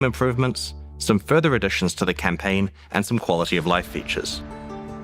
improvements, some further additions to the campaign, and some quality of life features.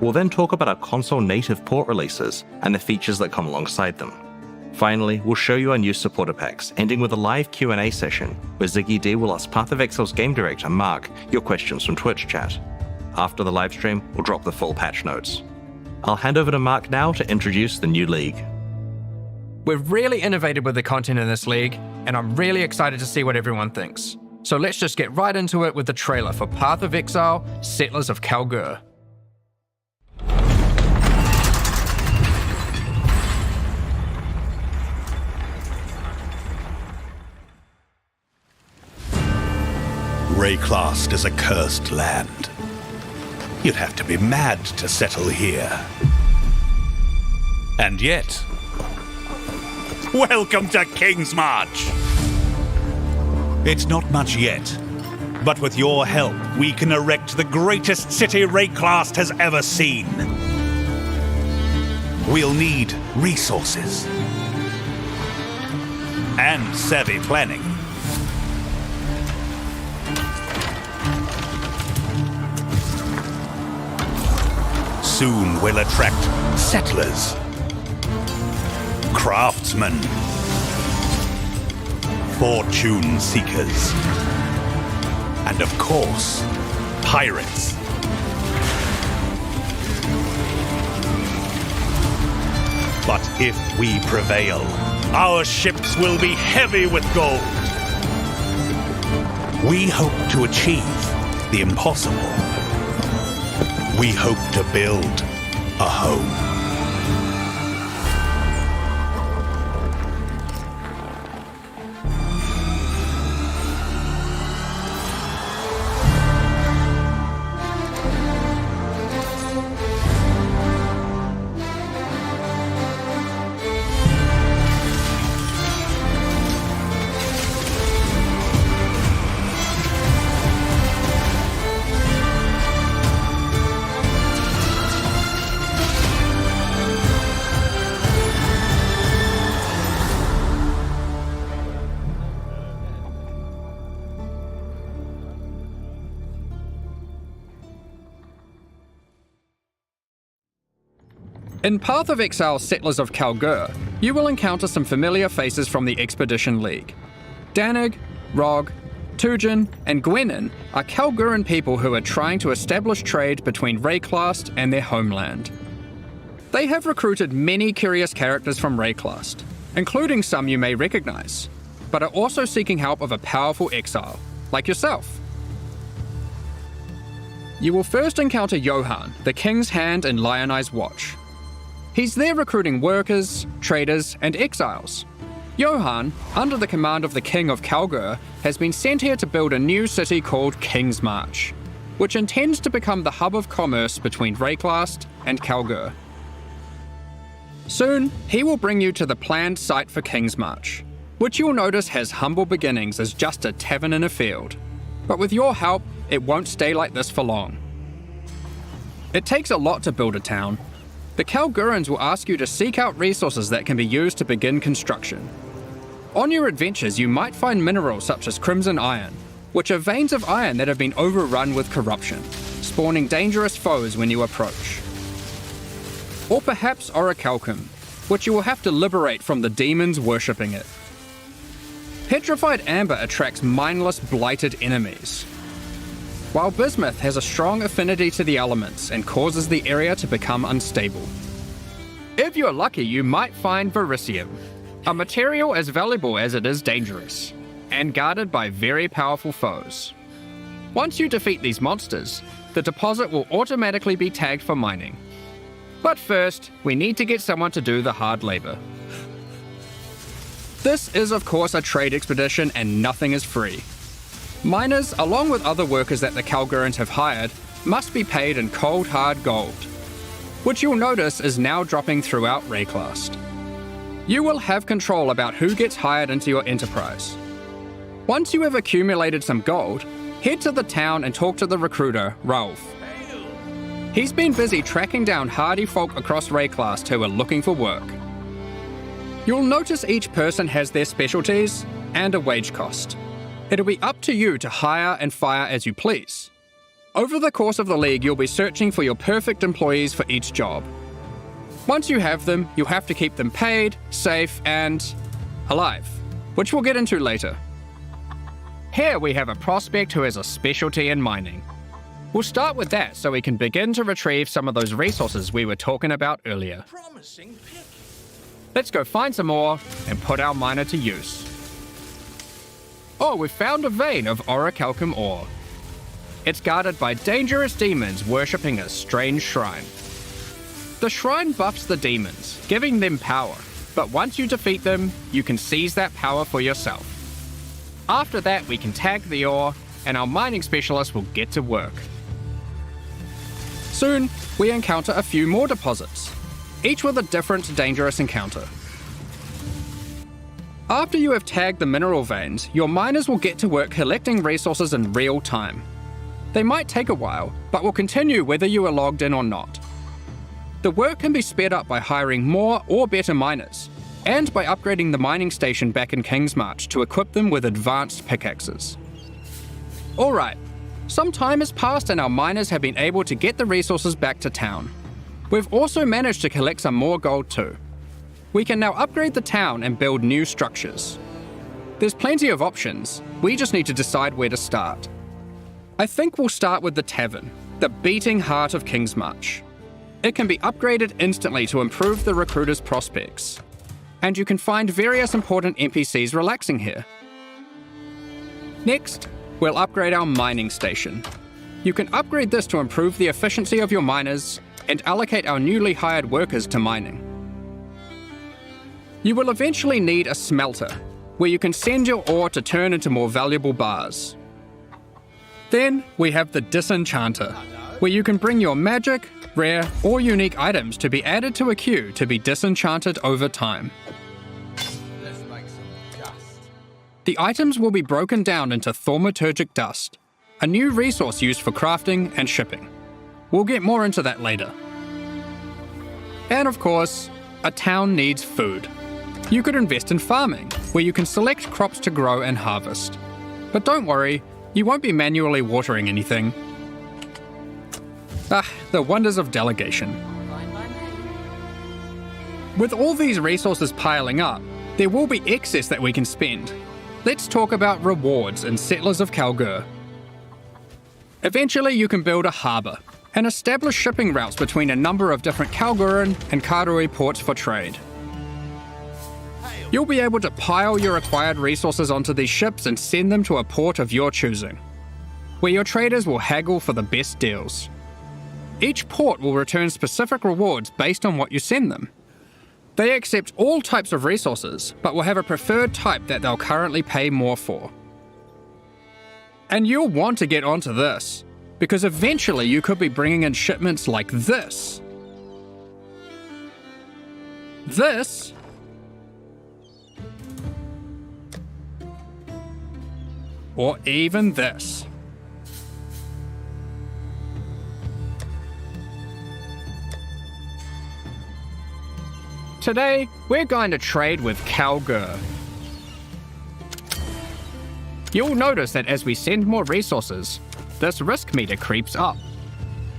We'll then talk about our console-native port releases and the features that come alongside them. Finally, we'll show you our new supporter packs, ending with a live Q&A session where Ziggy D will ask Path of Exile's game director, Mark, your questions from Twitch chat. After the livestream, we'll drop the full patch notes. I'll hand over to Mark now to introduce the new league. We've really innovated with the content in this league, and I'm really excited to see what everyone thinks. So let's just get right into it with the trailer for Path of Exile, Settlers of Kalgur. Rayclast is a cursed land. You'd have to be mad to settle here. And yet, welcome to King's March! It's not much yet, but with your help, we can erect the greatest city Rayclast has ever seen. We'll need resources and savvy planning. Soon we'll attract settlers, craftsmen, fortune seekers, and of course, pirates. But if we prevail, our ships will be heavy with gold. We hope to achieve the impossible. We hope to build a home. In Path of Exile, Settlers of Kalgur, you will encounter some familiar faces from the Expedition League. Danig, Rog, Tujin, and Gwenin are Kalguran people who are trying to establish trade between Rayclast and their homeland. They have recruited many curious characters from Rayclast, including some you may recognize, but are also seeking help of a powerful exile, like yourself. You will first encounter Johan, the King's Hand in Lionized Watch. He's there recruiting workers, traders, and exiles. Johan, under the command of the King of Kalgur, has been sent here to build a new city called King's March, which intends to become the hub of commerce between Rayclast and Kalgur. Soon, he will bring you to the planned site for King's March, which you'll notice has humble beginnings as just a tavern in a field. But with your help, it won't stay like this for long. It takes a lot to build a town. The Kalgurans will ask you to seek out resources that can be used to begin construction. On your adventures, you might find minerals such as crimson iron, which are veins of iron that have been overrun with corruption, spawning dangerous foes when you approach. Or perhaps orichalcum, which you will have to liberate from the demons worshipping it. Petrified amber attracts mindless, blighted enemies, while bismuth has a strong affinity to the elements and causes the area to become unstable. If you're lucky, you might find vericium, a material as valuable as it is dangerous, and guarded by very powerful foes. Once you defeat these monsters, the deposit will automatically be tagged for mining. But first, we need to get someone to do the hard labor. This is of course a trade expedition and nothing is free. Miners, along with other workers that the Kalgurans have hired, must be paid in cold hard gold, which you'll notice is now dropping throughout Rayclast. You will have control about who gets hired into your enterprise. Once you have accumulated some gold, head to the town and talk to the recruiter, Rauf. He's been busy tracking down hardy folk across Rayclast who are looking for work. You'll notice each person has their specialties and a wage cost. It'll be up to you to hire and fire as you please. Over the course of the league, you'll be searching for your perfect employees for each job. Once you have them, you'll have to keep them paid, safe, and alive, which we'll get into later. Here we have a prospect who has a specialty in mining. We'll start with that so we can begin to retrieve some of those resources we were talking about earlier. Promising pick. Let's go find some ore and put our miner to use. Oh, we've found a vein of orichalcum ore. It's guarded by dangerous demons worshipping a strange shrine. The shrine buffs the demons, giving them power, but once you defeat them, you can seize that power for yourself. After that, we can tag the ore, and our mining specialist will get to work. Soon, we encounter a few more deposits, each with a different dangerous encounter. After you have tagged the mineral veins, your miners will get to work collecting resources in real time. They might take a while, but will continue whether you are logged in or not. The work can be sped up by hiring more or better miners, and by upgrading the mining station back in Kingsmarch to equip them with advanced pickaxes. Alright, some time has passed and our miners have been able to get the resources back to town. We've also managed to collect some more gold too. We can now upgrade the town and build new structures. There's plenty of options, we just need to decide where to start. I think we'll start with the tavern, the beating heart of Kingsmarch. It can be upgraded instantly to improve the recruiter's prospects. And you can find various important NPCs relaxing here. Next, we'll upgrade our mining station. You can upgrade this to improve the efficiency of your miners and allocate our newly hired workers to mining. You will eventually need a smelter, where you can send your ore to turn into more valuable bars. Then we have the disenchanter, where you can bring your magic, rare, or unique items to be added to a queue to be disenchanted over time. Let's make some dust. The items will be broken down into thaumaturgic dust, a new resource used for crafting and shipping. We'll get more into that later. And of course, a town needs food. You could invest in farming, where you can select crops to grow and harvest. But don't worry, you won't be manually watering anything. The wonders of delegation. Fine by me. With all these resources piling up, there will be excess that we can spend. Let's talk about rewards in Settlers of Kalgur. Eventually you can build a harbour and establish shipping routes between a number of different Kalguran and Karui ports for trade. You'll be able to pile your acquired resources onto these ships and send them to a port of your choosing, where your traders will haggle for the best deals. Each port will return specific rewards based on what you send them. They accept all types of resources, but will have a preferred type that they'll currently pay more for. And you'll want to get onto this, because eventually you could be bringing in shipments like this. This. Or even this. Today, we're going to trade with Kalgur. You'll notice that as we send more resources, this risk meter creeps up.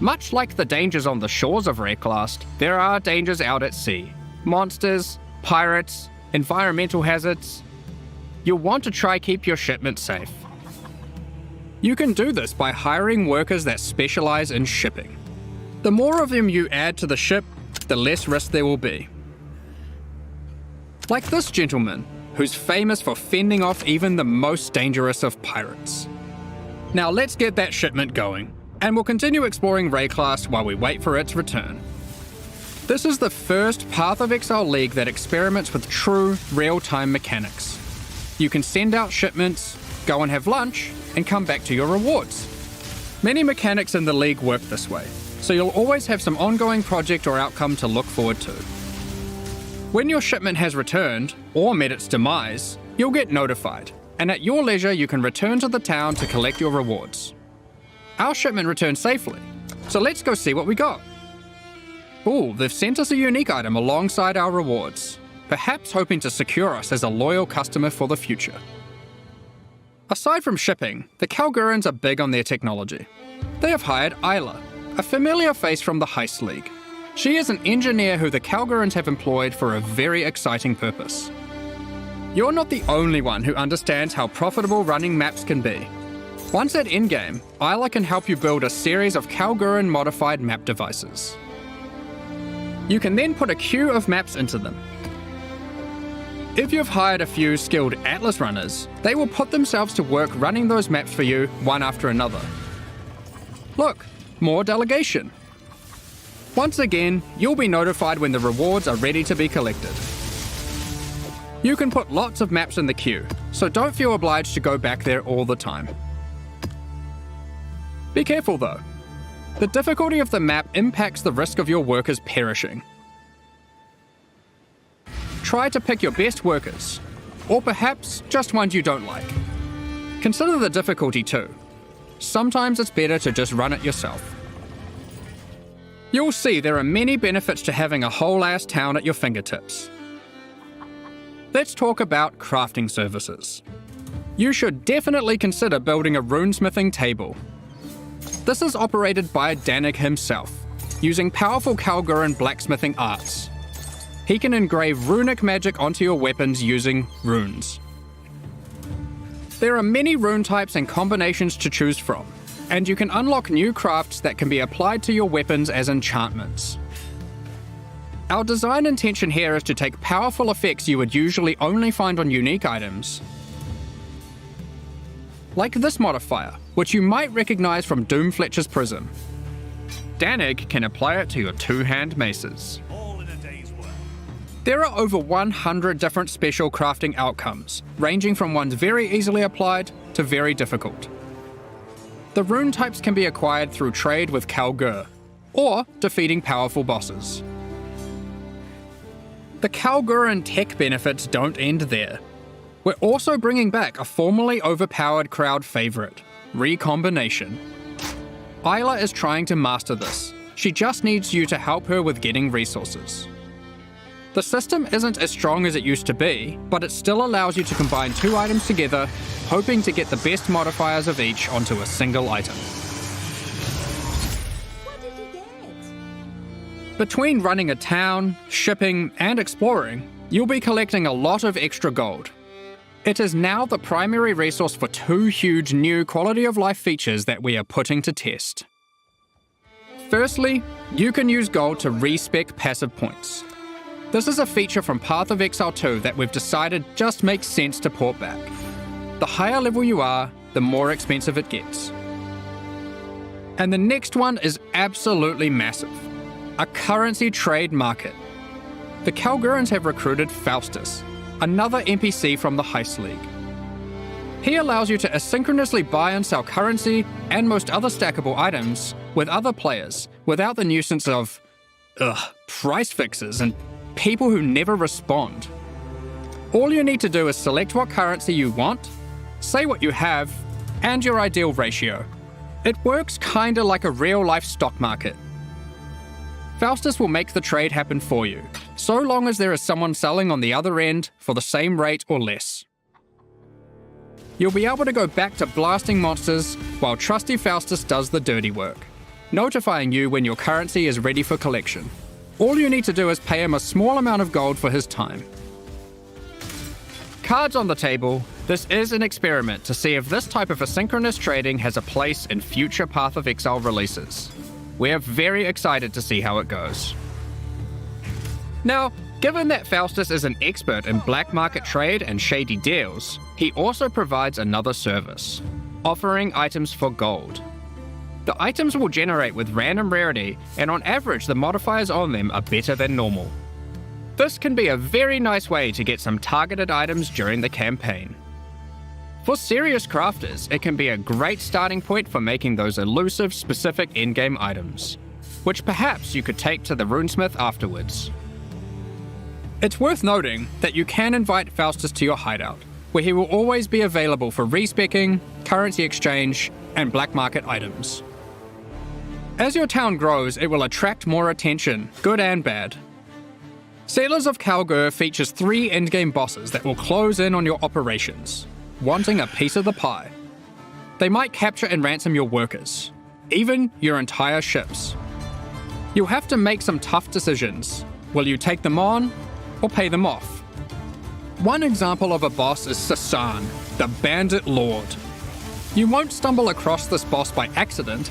Much like the dangers on the shores of Wrecklast, there are dangers out at sea. Monsters, pirates, environmental hazards. You'll want to try keep your shipment safe. You can do this by hiring workers that specialize in shipping. The more of them you add to the ship, the less risk there will be. Like this gentleman, who's famous for fending off even the most dangerous of pirates. Now let's get that shipment going, and we'll continue exploring Wrecklast while we wait for its return. This is the first Path of Exile League that experiments with true, real-time mechanics. You can send out shipments, go and have lunch, and come back to your rewards. Many mechanics in the League work this way, so you'll always have some ongoing project or outcome to look forward to. When your shipment has returned, or met its demise, you'll get notified, and at your leisure you can return to the town to collect your rewards. Our shipment returned safely, so let's go see what we got. Ooh, they've sent us a unique item alongside our rewards, perhaps hoping to secure us as a loyal customer for the future. Aside from shipping, the Kalgurans are big on their technology. They have hired Isla, a familiar face from the Heist League. She is an engineer who the Kalgurans have employed for a very exciting purpose. You're not the only one who understands how profitable running maps can be. Once at endgame, Isla can help you build a series of Kalguran modified map devices. You can then put a queue of maps into them. If you've hired a few skilled Atlas runners, they will put themselves to work running those maps for you one after another. Look, more delegation. Once again, you'll be notified when the rewards are ready to be collected. You can put lots of maps in the queue, so don't feel obliged to go back there all the time. Be careful though. The difficulty of the map impacts the risk of your workers perishing. Try to pick your best workers, or perhaps just ones you don't like. Consider the difficulty too. Sometimes it's better to just run it yourself. You'll see there are many benefits to having a whole-ass town at your fingertips. Let's talk about crafting services. You should definitely consider building a runesmithing table. This is operated by Danig himself, using powerful Kalguran blacksmithing arts. He can engrave runic magic onto your weapons using runes. There are many rune types and combinations to choose from, and you can unlock new crafts that can be applied to your weapons as enchantments. Our design intention here is to take powerful effects you would usually only find on unique items, like this modifier, which you might recognize from Doomfletcher's Prism. Danig can apply it to your two-hand maces. There are over 100 different special crafting outcomes, ranging from ones very easily applied to very difficult. The rune types can be acquired through trade with Kalgur, or defeating powerful bosses. The Kalguran tech benefits don't end there. We're also bringing back a formerly overpowered crowd favourite, Recombination. Isla is trying to master this. She just needs you to help her with getting resources. The system isn't as strong as it used to be, but it still allows you to combine two items together, hoping to get the best modifiers of each onto a single item. What did you get? Between running a town, shipping, and exploring, you'll be collecting a lot of extra gold. It is now the primary resource for two huge new quality of life features that we are putting to test. Firstly, you can use gold to respec passive points. This is a feature from Path of Exile 2 that we've decided just makes sense to port back. The higher level you are, the more expensive it gets. And the next one is absolutely massive. A currency trade market. The Kalgurans have recruited Faustus, another NPC from the Heist League. He allows you to asynchronously buy and sell currency and most other stackable items with other players without the nuisance of price fixes and people who never respond. All you need to do is select what currency you want, say what you have, and your ideal ratio. It works kinda like a real-life stock market. Faustus will make the trade happen for you, so long as there is someone selling on the other end for the same rate or less. You'll be able to go back to blasting monsters while trusty Faustus does the dirty work, notifying you when your currency is ready for collection. All you need to do is pay him a small amount of gold for his time. Cards on the table, this is an experiment to see if this type of asynchronous trading has a place in future Path of Exile releases. We're very excited to see how it goes. Now, given that Faustus is an expert in black market trade and shady deals, he also provides another service, offering items for gold. The items will generate with random rarity, and on average the modifiers on them are better than normal. This can be a very nice way to get some targeted items during the campaign. For serious crafters, it can be a great starting point for making those elusive specific endgame items, which perhaps you could take to the runesmith afterwards. It's worth noting that you can invite Faustus to your hideout, where he will always be available for respecking, currency exchange, and black market items. As your town grows, it will attract more attention, good and bad. Settlers of Kalgur features 3 endgame bosses that will close in on your operations. wanting a piece of the pie. They might capture and ransom your workers, even your entire ships. You'll have to make some tough decisions. Will you take them on or pay them off? One example of a boss is Sasan, the Bandit Lord. You won't stumble across this boss by accident.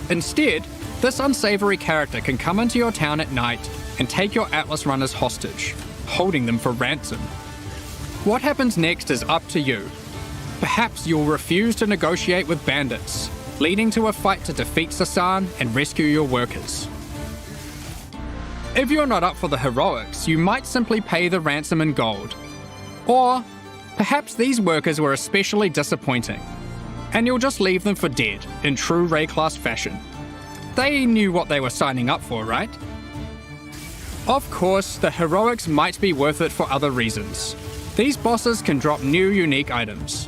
Instead, this unsavory character can come into your town at night and take your Atlas runners hostage, holding them for ransom. What happens next is up to you. Perhaps you'll refuse to negotiate with bandits, leading to a fight to defeat Sasan and rescue your workers. If you're not up for the heroics, you might simply pay the ransom in gold. Or perhaps these workers were especially disappointing, and you'll just leave them for dead in true Ray class fashion. They knew what they were signing up for, right? Of course, the heroics might be worth it for other reasons. These bosses can drop new unique items.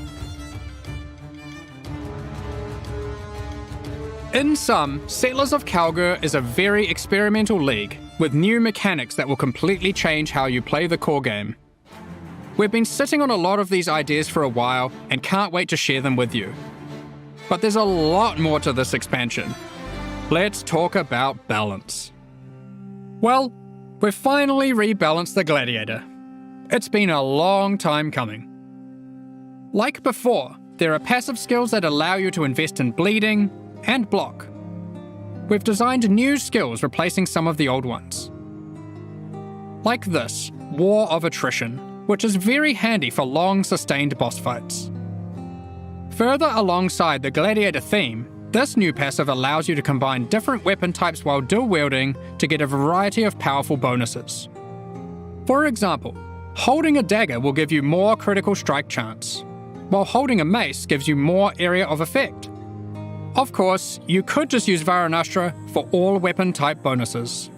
In sum, Settlers of Kalgur is a very experimental league with new mechanics that will completely change how you play the core game. We've been sitting on a lot of these ideas for a while and can't wait to share them with you. But there's a lot more to this expansion. Let's talk about balance. Well, we've finally rebalanced the Gladiator. It's been a long time coming. Like before, there are passive skills that allow you to invest in bleeding and block. We've designed new skills replacing some of the old ones. Like this, War of Attrition, which is very handy for long sustained boss fights. Further alongside the Gladiator theme, this new passive allows you to combine different weapon types while dual wielding to get a variety of powerful bonuses. For example, holding a dagger will give you more critical strike chance, while holding a mace gives you more area of effect. Of course, you could just use Varanastra for all weapon type bonuses.